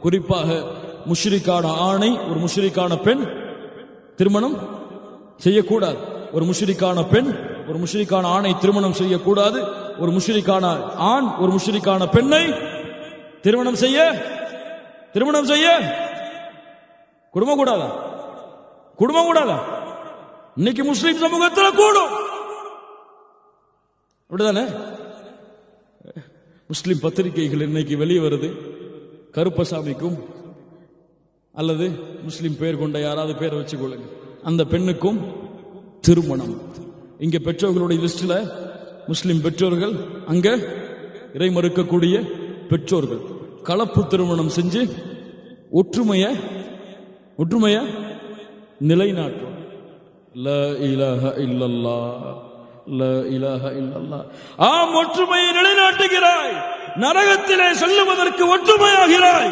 குறிப்பாக முஷ்ரிக்கான ஆணை ஒரு முஷ்ரிக்கான பெண் திருமணம் செய்யக்கூடாது. ஒரு முஷ்ரிக்கான பெண் ஒரு முஷ்ரிக்கான ஆணை திருமணம் செய்யக்கூடாது. ஒரு முஷ்ரிக்கான ஆண் ஒரு முஷ்ரிக்கான பெண்ணை திருமணம் செய்ய குடும்பம் கூடாதா? குடும்பம் கூடாதா? இன்னைக்கு முஸ்லிம் சமூகத்தில் கூடும். அப்படிதானே? முஸ்லிம் பத்திரிகைகள் இன்னைக்கு வெளியே வருது. கருப்பசாமிக்கும் அல்லது முஸ்லிம் பேர் கொண்ட யாராவது பேரை வச்சு கொள்ளுங்க, அந்த பெண்ணுக்கும் திருமணம். இங்க பெற்றோர்களுடைய லிஸ்ட்ல முஸ்லிம் பெற்றோர்கள், அங்க இறை மறுக்கக்கூடிய பெற்றோர்கள் கலப்பு திருமணம் செஞ்சு ஒற்றுமைய நிலைநாட்டும். லா இலாஹ இல்லல்லாஹ், லா இலாஹ இல்லல்லாஹ். ஆம், ஒற்றுமையை நிலைநாட்டுகிறாய், நரகத்திலே செல்லுவதற்கு ஒற்றுமையாகிறாய்.